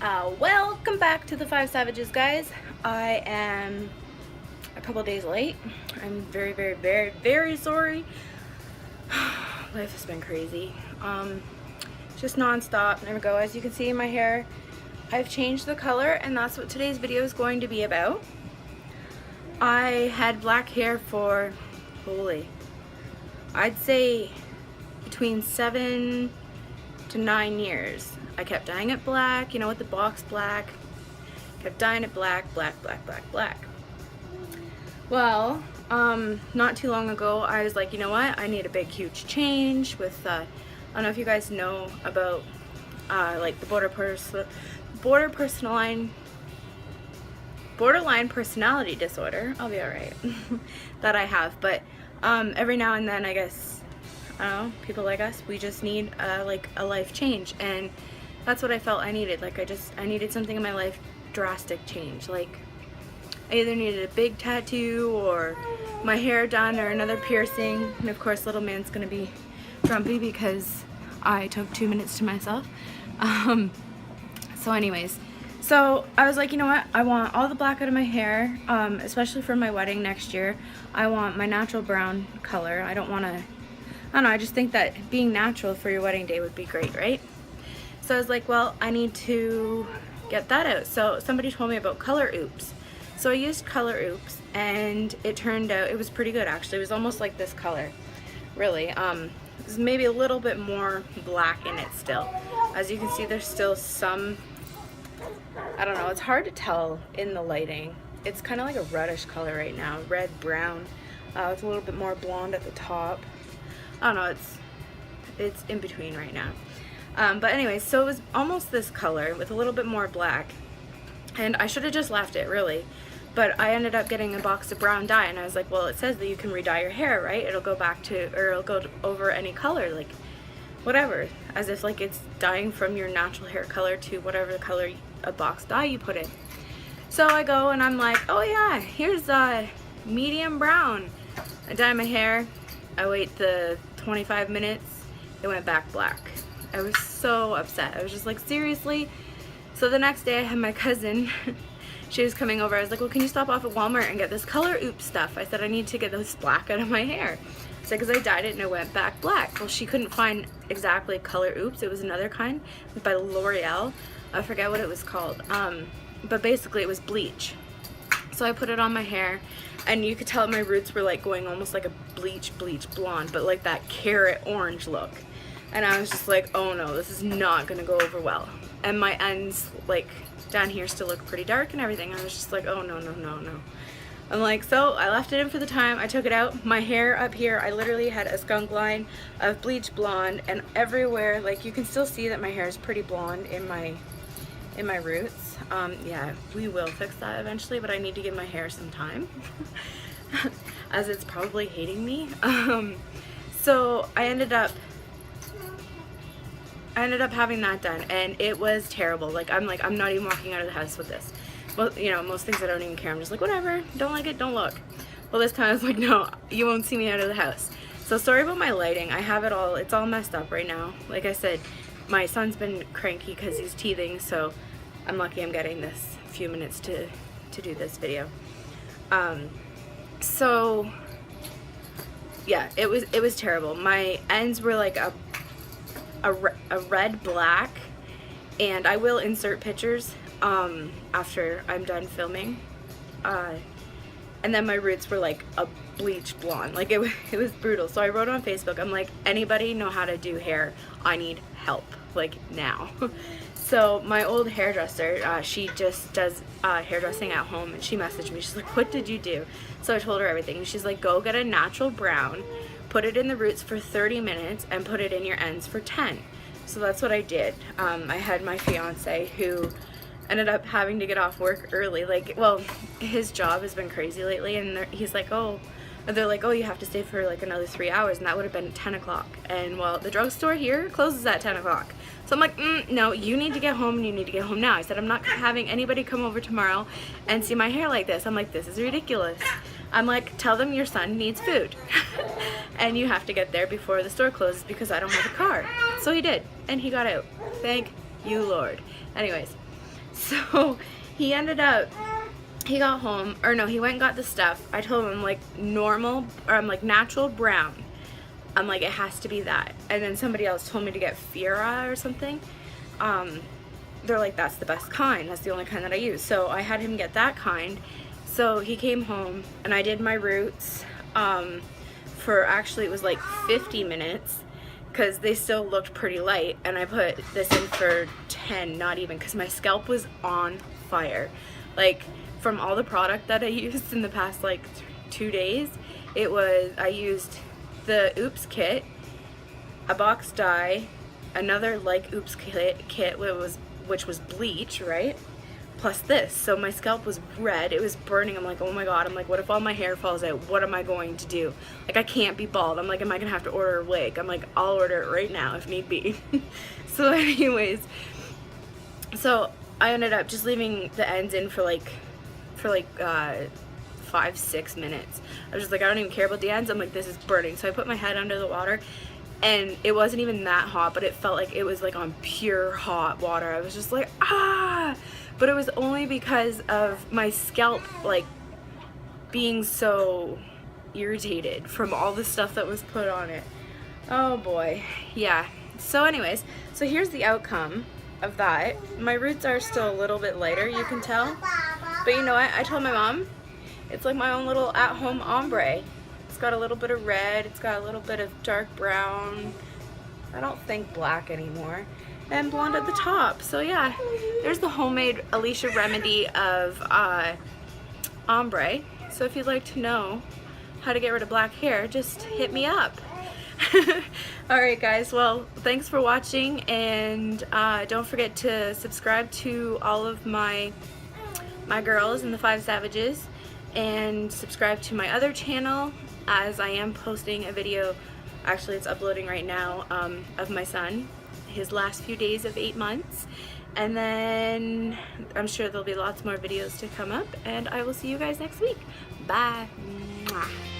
Welcome back to the Five Savages, guys. I am a couple days late. I'm very sorry. Life has been crazy. Just non-stop. There we go. As you can see in my hair, I've changed the color, and that's what today's video is going to be about. I had black hair for, I'd say between 7 to 9 years. I kept dyeing it black, you know, with the box black. Kept dyeing it black. Well, not too long ago, I was like, you know what? I need a big, huge change with, I don't know if you guys know about, like the borderline personality disorder. I'll be alright. That I have, but, every now and then, I guess, I don't know, people like us, we just need, like a life change, and that's what I felt I needed. Like I needed something in my life, drastic change. Like I either needed a big tattoo or my hair done or another piercing. And of course little man's gonna be grumpy because I took 2 minutes to myself. So anyways, so I was like, you know what, I want all the black out of my hair, especially for my wedding next year. I want my natural brown color. I don't know, I just think that being natural for your wedding day would be great, right? So I was like, well, I need to get that out. So somebody told me about Color Oops. So I used Color Oops, and it turned out, it was pretty good actually. It was almost like this color, really. It was maybe a little bit more black in it still. As you can see, there's still some, I don't know, it's hard to tell in the lighting. It's kind of like a reddish color right now, red, brown. It's a little bit more blonde at the top. I don't know, it's in between right now. But anyways, so it was almost this color with a little bit more black, and I should have just left it, really, but I ended up getting a box of brown dye, and I was like, well, it says that you can re-dye your hair, right? It'll go back to, or it'll go over any color, like whatever, as if like it's dyeing from your natural hair color to whatever color a box dye you put in. So I go and I'm like, oh yeah, here's medium brown. I dye my hair, I wait the 25 minutes, it went back black. I was so upset. I was just like, seriously? So the next day I had my cousin, she was coming over. I was like, well, can you stop off at Walmart and get this Color Oops stuff? I said, I need to get this black out of my hair. So because I dyed it and it went back black. Well, she couldn't find exactly Color Oops. It was another kind by L'Oreal. I forget what it was called. But basically it was bleach. So I put it on my hair, and you could tell my roots were like going almost like a bleach blonde, but like that carrot orange look. And I was just like, oh no, this is not gonna go over well. And my ends, like down here, still look pretty dark and everything. I was just like, oh no. I'm like, so I left it in for the time. I took it out. My hair up here, I literally had a skunk line of bleach blonde, and everywhere, like you can still see that my hair is pretty blonde in my roots. Yeah, we will fix that eventually, but I need to give my hair some time as it's probably hating me. So I ended up having that done, and it was terrible. Like I'm not even walking out of the house with this. Well, you know, most things I don't even care. I'm just like, whatever, don't like it, don't look. Well, this time I was like, no, you won't see me out of the house. So sorry about my lighting. I have it all, it's all messed up right now. Like I said, my son's been cranky because he's teething, so I'm lucky I'm getting this few minutes to do this video. So yeah, it was terrible. My ends were like a red black, and I will insert pictures after I'm done filming, and then my roots were like a bleach blonde. Like it was brutal. So I wrote on Facebook, I'm like, anybody know how to do hair? I need help, like now. So my old hairdresser, she just does hairdressing at home, and she messaged me. She's like, what did you do? So I told her everything, and she's like, go get a natural brown, put it in the roots for 30 minutes, and put it in your ends for 10. So that's what I did. I had my fiance, who ended up having to get off work early. Like, well, his job has been crazy lately, and he's like, oh, they're like, oh, you have to stay for like another 3 hours, and that would have been 10 o'clock. And well, the drugstore here closes at 10 o'clock. So I'm like, no, you need to get home, and you need to get home now. I said, I'm not having anybody come over tomorrow and see my hair like this. I'm like, this is ridiculous. I'm like, tell them your son needs food and you have to get there before the store closes because I don't have a car. So he did, and he got out. Thank you, Lord. Anyways, So he ended up, he got home, or no, he went and got the stuff. I told him, I'm like, normal, or I'm like, natural brown. I'm like, it has to be that. And then somebody else told me to get Fiera or something. They're like, that's the best kind. That's the only kind that I use. So I had him get that kind. So he came home and I did my roots for, actually it was like 50 minutes because they still looked pretty light. And I put this in for 10, not even, because my scalp was on fire. Like, from all the product that I used in the past like 2 days, I used the Oops kit, a box dye, another like Oops kit which was bleach, right? Plus this. So my scalp was red, it was burning. I'm like, oh my god, I'm like, what if all my hair falls out? What am I going to do? Like, I can't be bald. I'm like, am I gonna have to order a wig? I'm like, I'll order it right now if need be. So anyways, so I ended up just leaving the ends in for like 5-6 minutes. I was just like, I don't even care about the ends. I'm like, this is burning. So I put my head under the water and it wasn't even that hot, but it felt like it was like on pure hot water. I was just like, ah! But it was only because of my scalp like being so irritated from all the stuff that was put on it. Oh boy. Yeah. So anyways, so here's the outcome of that. My roots are still a little bit lighter, you can tell. But you know what? I told my mom, it's like my own little at-home ombre. It's got a little bit of red, it's got a little bit of dark brown, I don't think black anymore, and blonde at the top. So yeah, there's the homemade Alicia remedy of ombre. So if you'd like to know how to get rid of black hair, just hit me up. Alright guys, well, thanks for watching, and don't forget to subscribe to all of my girls and the 5 Savages, and subscribe to my other channel, as I am posting a video, actually it's uploading right now, of my son, his last few days of 8 months. And then I'm sure there'll be lots more videos to come up, and I will see you guys next week. Bye. Mwah.